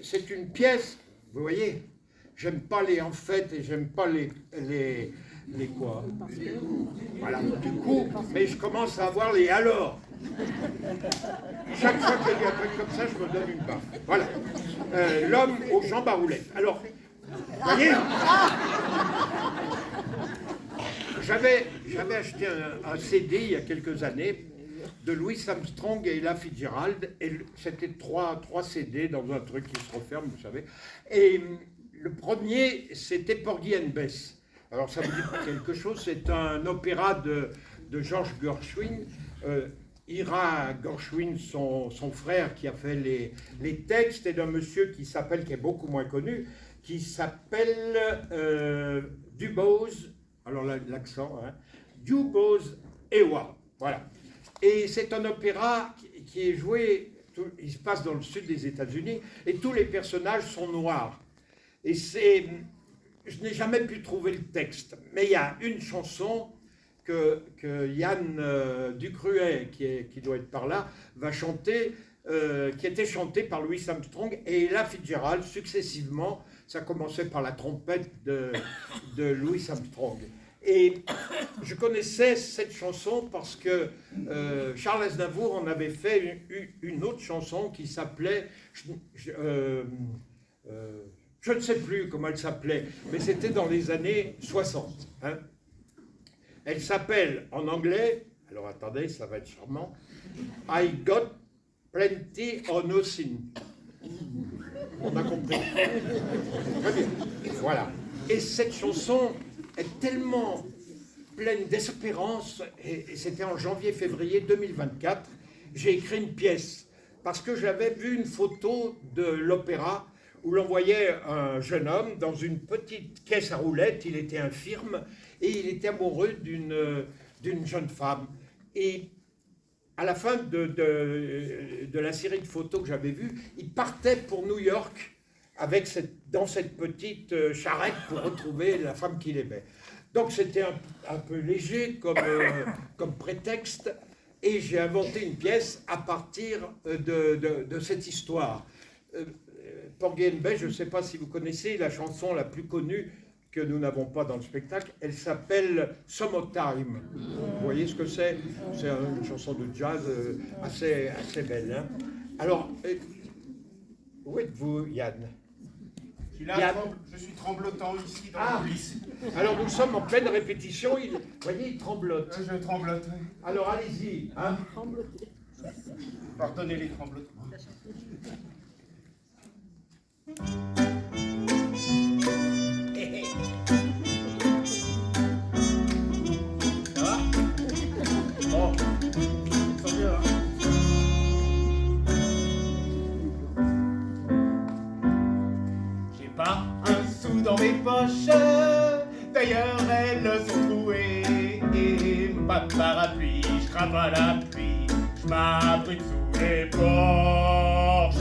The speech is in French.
c'est une pièce, vous voyez, j'aime pas les en fait et j'aime pas les quoi. Voilà, du coup, mais je commence à avoir les alors. Chaque fois qu'il y a un truc comme ça, je me donne une baffe. Voilà. L'homme aux jambes à roulettes. Alors, vous voyez, j'avais acheté un CD il y a quelques années de Louis Armstrong et Ella Fitzgerald, et c'était trois CD dans un truc qui se referme, vous savez. Et le premier, c'était Porgy and Bess. Alors ça vous dit quelque chose, c'est un opéra de George Gershwin. Ira Gershwin, son frère qui a fait les textes, et d'un monsieur qui est beaucoup moins connu, qui s'appelle Dubose, alors l'accent, hein, Dubose Ewa, voilà. Et c'est un opéra qui est joué, il se passe dans le sud des États-Unis, et tous les personnages sont noirs. Et je n'ai jamais pu trouver le texte, mais il y a une chanson que Yann Ducruet, qui doit être par là, va chanter, qui était chantée par Louis Armstrong et Ella Fitzgerald successivement. Ça commençait par la trompette de Louis Armstrong. Et je connaissais cette chanson parce que Charles Aznavour en avait fait une autre chanson qui s'appelait... je ne sais plus comment elle s'appelait, mais c'était dans les années 60. Hein. Elle s'appelle en anglais, alors attendez, ça va être charmant, I got plenty or nothing. On a compris. Très bien. Voilà. Et cette chanson est tellement pleine d'espérance, et c'était en janvier-février 2024, j'ai écrit une pièce, parce que j'avais vu une photo de l'opéra où l'on voyait un jeune homme dans une petite caisse à roulettes, il était infirme, et il était amoureux d'une jeune femme. Et à la fin de la série de photos que j'avais vues, il partait pour New York dans cette petite charrette pour retrouver la femme qu'il aimait. Donc c'était un peu léger comme prétexte, et j'ai inventé une pièce à partir de cette histoire. Porgy and Bess, je ne sais pas si vous connaissez la chanson la plus connue que nous n'avons pas dans le spectacle, elle s'appelle Summertime. Vous voyez ce que c'est? C'est une chanson de jazz assez belle. Hein. Alors, où êtes-vous, Yann? Je suis tremblotant ici dans la coulisses. Alors nous sommes en pleine répétition, vous voyez, il tremblote. Je tremblote. Oui. Alors allez-y. Hein. Pardonnez les tremblotements. Ça va? Bon, c'est mieux, hein. J'ai pas un sou dans mes poches, d'ailleurs elles sont trouées. Et ma parapluie, je crains pas la pluie, je m'abrite sous les porches.